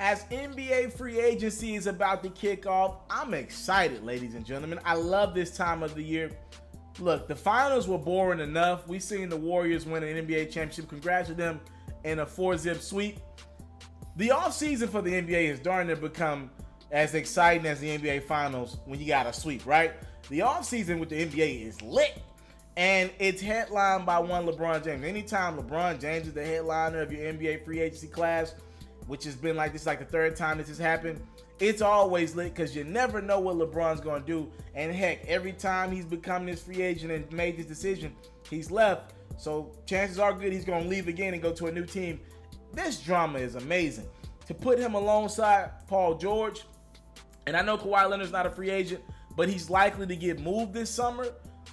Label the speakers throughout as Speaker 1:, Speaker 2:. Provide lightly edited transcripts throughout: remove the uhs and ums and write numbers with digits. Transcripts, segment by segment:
Speaker 1: As NBA free agency is about to kick off, I'm excited, ladies and gentlemen. I love this time of the year. Look, the finals were boring enough. We seen the Warriors win an NBA championship. Congrats to them in a 4-zip sweep. The offseason for the NBA is darn near become as exciting as the NBA finals when you got a sweep, right? The offseason with the NBA is lit. And it's headlined by one LeBron James. Anytime LeBron James is the headliner of your NBA free agency class, which has been like this, like the third time this has happened, it's always lit because you never know what LeBron's going to do. And heck, every time he's become this free agent and made this decision, he's left. So chances are good he's going to leave again and go to a new team. This drama is amazing. To put him alongside Paul George, and I know Kawhi Leonard's not a free agent, but he's likely to get moved this summer.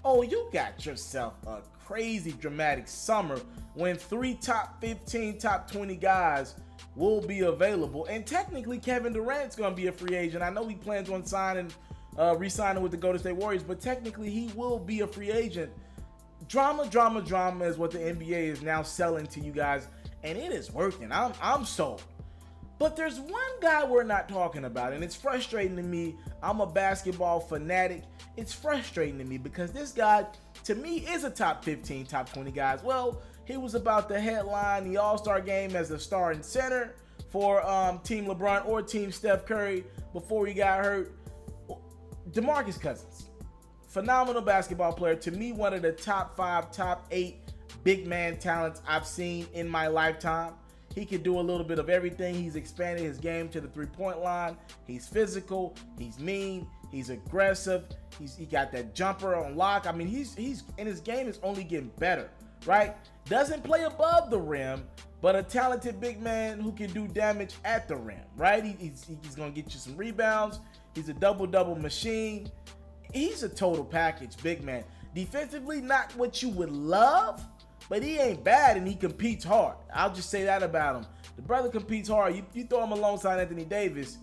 Speaker 1: Oh, you got yourself a crazy dramatic summer when 3 top 15, top 20 guys will be available. And technically, Kevin Durant's going to be a free agent. I know he plans on re-signing with the Golden State Warriors, but technically he will be a free agent. Drama is what the NBA is now selling to you guys, and it is working. I'm sold. But there's one guy we're not talking about, and it's frustrating to me. I'm a basketball fanatic. It's frustrating to me because this guy, to me, is a top 15, top 20 guys. Well, he was about to headline the All-Star game as the starting center for Team LeBron or Team Steph Curry before he got hurt. Demarcus Cousins, phenomenal basketball player. To me, one of the top 5, top 8 big man talents I've seen in my lifetime. He can do a little bit of everything. He's expanded his game to the three-point line. He's physical. He's mean. He's aggressive. He got that jumper on lock. I mean, he's and his game is only getting better, right? Doesn't play above the rim, but a talented big man who can do damage at the rim, right? He's going to get you some rebounds. He's a double-double machine. He's a total package, big man. Defensively, not what you would love, but he ain't bad and he competes hard. I'll just say that about him. The brother competes hard. You throw him alongside Anthony Davis,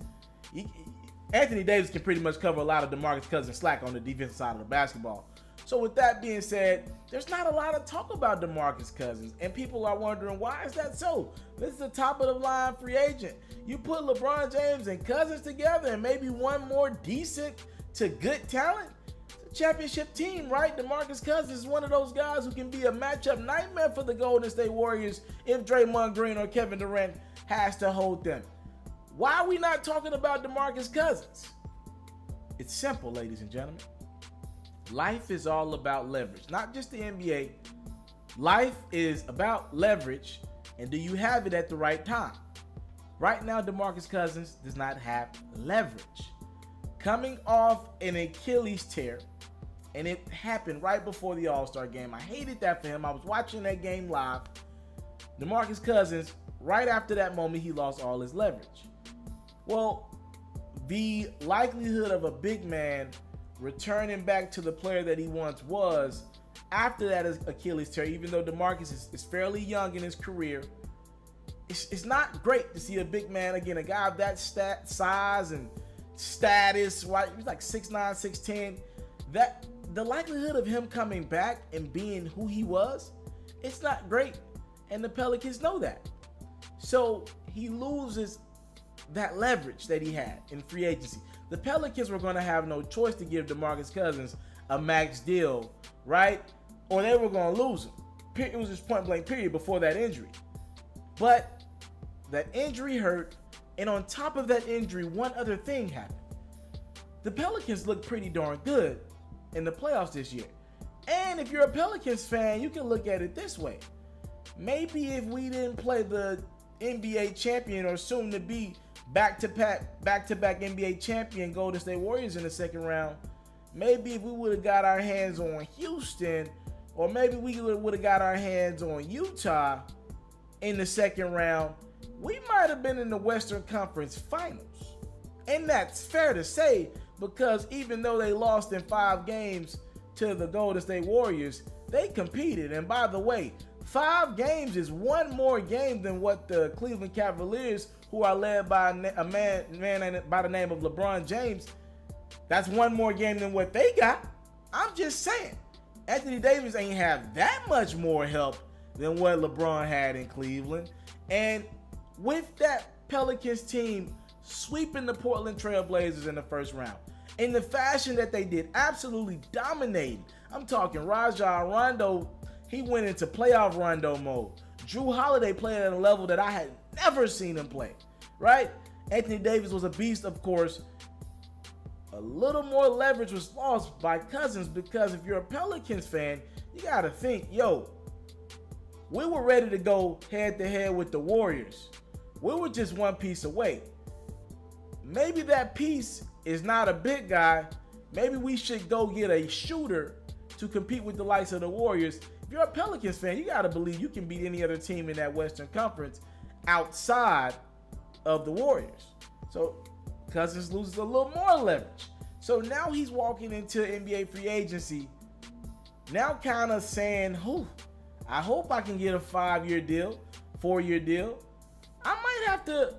Speaker 1: Anthony Davis can pretty much cover a lot of DeMarcus Cousins' slack on the defensive side of the basketball. So with that being said, there's not a lot of talk about DeMarcus Cousins, and people are wondering, why is that so? This is the top of the line free agent. You put LeBron James and Cousins together and maybe one more decent to good talent, championship team, right? DeMarcus Cousins is one of those guys who can be a matchup nightmare for the Golden State Warriors if Draymond Green or Kevin Durant has to hold them. Why are we not talking about DeMarcus Cousins? It's simple, ladies and gentlemen. Life is all about leverage, not just the NBA. Life is about leverage, and do you have it at the right time? Right now, DeMarcus Cousins does not have leverage. Coming off an Achilles tear, and it happened right before the All-Star game. I hated that for him. I was watching that game live. DeMarcus Cousins, right after that moment, he lost all his leverage. Well, the likelihood of a big man returning back to the player that he once was after that Achilles tear, even though DeMarcus is fairly young in his career, it's not great to see a big man, again, a guy of that size and status, right? He's like 6'9", 6'10". That the likelihood of him coming back and being who he was, it's not great. And the Pelicans know that. So he loses that leverage that he had in free agency. The Pelicans were going to have no choice to give DeMarcus Cousins a max deal, right? Or they were going to lose him. It was just point blank period before that injury. But that injury hurt, and on top of that injury, one other thing happened. The Pelicans looked pretty darn good in the playoffs this year. And if you're a Pelicans fan, you can look at it this way. Maybe if we didn't play the NBA champion or soon to be back-to-back NBA champion Golden State Warriors in the second round, maybe if we would have got our hands on Houston, or maybe we would have got our hands on Utah in the second round, we might have been in the Western Conference Finals. And that's fair to say, because even though they lost in 5 games to the Golden State Warriors, they competed. And by the way, 5 games is one more game than what the Cleveland Cavaliers, who are led by a man by the name of LeBron James, that's one more game than what they got. I'm just saying, Anthony Davis ain't have that much more help than what LeBron had in Cleveland. And with that Pelicans team sweeping the Portland Trail Blazers in the first round. In the fashion that they did, absolutely dominating. I'm talking Rajon Rondo, he went into playoff Rondo mode. Drew Holiday played at a level that I had never seen him play, right? Anthony Davis was a beast, of course. A little more leverage was lost by Cousins because if you're a Pelicans fan, you got to think, yo, we were ready to go head-to-head with the Warriors. We were just one piece away. Maybe that piece is not a big guy. Maybe we should go get a shooter to compete with the likes of the Warriors. If you're a Pelicans fan, you got to believe you can beat any other team in that Western Conference outside of the Warriors. So Cousins loses a little more leverage. So now he's walking into NBA free agency, now kind of saying, I hope I can get a 5-year deal, 4-year deal. I might have to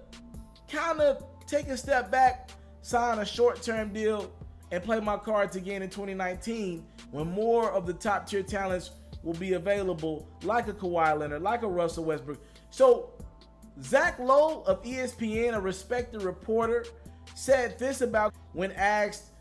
Speaker 1: kind of take a step back, sign a short-term deal, and play my cards again in 2019 when more of the top-tier talents will be available, like a Kawhi Leonard, like a Russell Westbrook. So Zach Lowe of ESPN, a respected reporter, said this about when asked,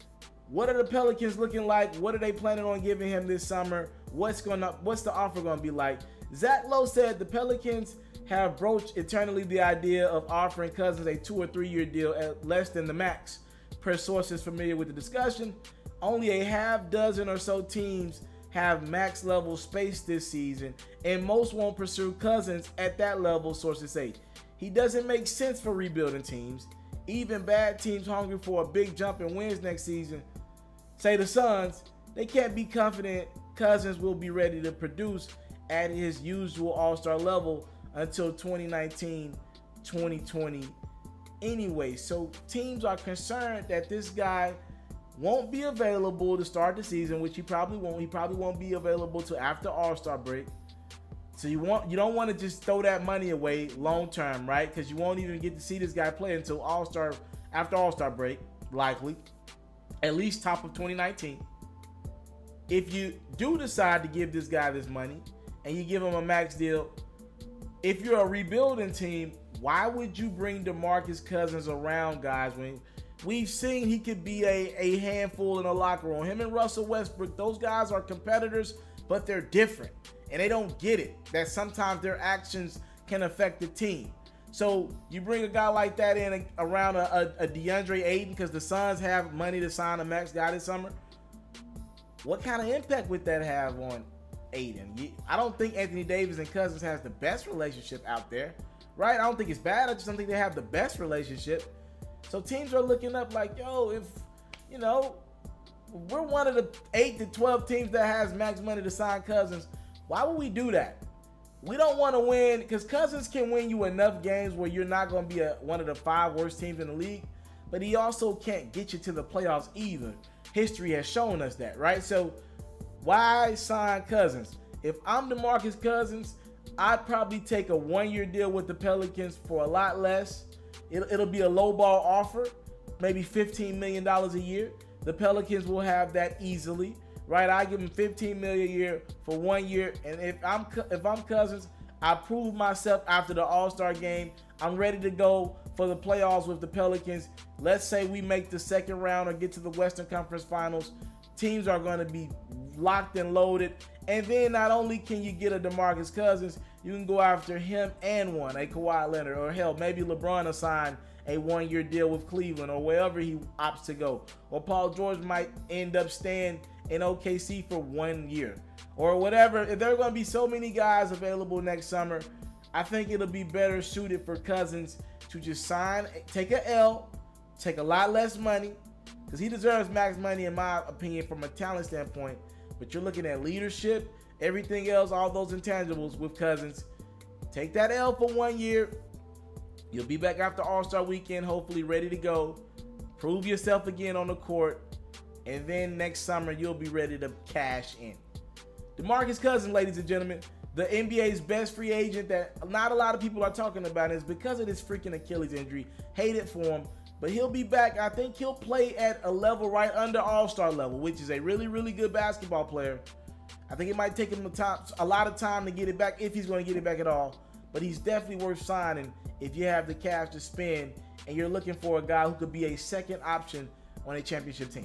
Speaker 1: what are the Pelicans looking like? What are they planning on giving him this summer? What's the offer going to be like? Zach Lowe said the Pelicans have broached eternally the idea of offering Cousins a 2 or 3 year deal at less than the max. Per sources familiar with the discussion, only a half dozen or so teams have max level space this season, and most won't pursue Cousins at that level, sources say. He doesn't make sense for rebuilding teams. Even bad teams hungry for a big jump in wins next season, say the Suns, they can't be confident Cousins will be ready to produce at his usual all-star level until 2019-2020 anyway. So teams are concerned that this guy won't be available to start the season, which he probably won't. He probably won't be available till after All-Star break. So you don't want to just throw that money away long term, right? Because you won't even get to see this guy play until after All-Star break, likely, at least top of 2019. If you do decide to give this guy this money and you give him a max deal, if you're a rebuilding team, why would you bring Demarcus Cousins around, guys, when we've seen he could be a handful in the locker room? Him and Russell Westbrook, those guys are competitors, but they're different. And they don't get it, that sometimes their actions can affect the team. So you bring a guy like that in around a DeAndre Ayton because the Suns have money to sign a max guy this summer. What kind of impact would that have on Ayton? I don't think Anthony Davis and Cousins has the best relationship out there, right? I don't think it's bad. I just don't think they have the best relationship. So teams are looking up like, yo, if, we're one of the 8 to 12 teams that has max money to sign Cousins, why would we do that? We don't want to win because Cousins can win you enough games where you're not going to be one of the 5 worst teams in the league, but he also can't get you to the playoffs either. History has shown us that, right? So why sign Cousins? If I'm Demarcus Cousins, I'd probably take a 1-year deal with the Pelicans for a lot less. It'll be a lowball offer, maybe $15 million a year. The Pelicans will have that easily. Right, I give him $15 million a year for 1 year, and if I'm Cousins, I prove myself after the All-Star game. I'm ready to go for the playoffs with the Pelicans. Let's say we make the second round or get to the Western Conference Finals. Teams are going to be locked and loaded, and then not only can you get a DeMarcus Cousins, you can go after him and a Kawhi Leonard, or hell, maybe LeBron will sign a 1-year deal with Cleveland or wherever he opts to go, or Paul George might end up staying in OKC for 1 year or whatever. If there are going to be so many guys available next summer, I think it'll be better suited for Cousins to just sign, take a L, take a lot less money, because he deserves max money in my opinion from a talent standpoint. But you're looking at leadership, everything else, all those intangibles with Cousins. Take that L for 1 year. You'll be back after All-Star weekend, hopefully ready to go. Prove yourself again on the court. And then next summer, you'll be ready to cash in. DeMarcus Cousins, ladies and gentlemen, the NBA's best free agent that not a lot of people are talking about, is because of this freaking Achilles injury. Hate it for him, but he'll be back. I think he'll play at a level right under All-Star level, which is a really, really good basketball player. I think it might take him a lot of time to get it back, if he's going to get it back at all. but he's definitely worth signing if you have the cash to spend and you're looking for a guy who could be a second option on a championship team.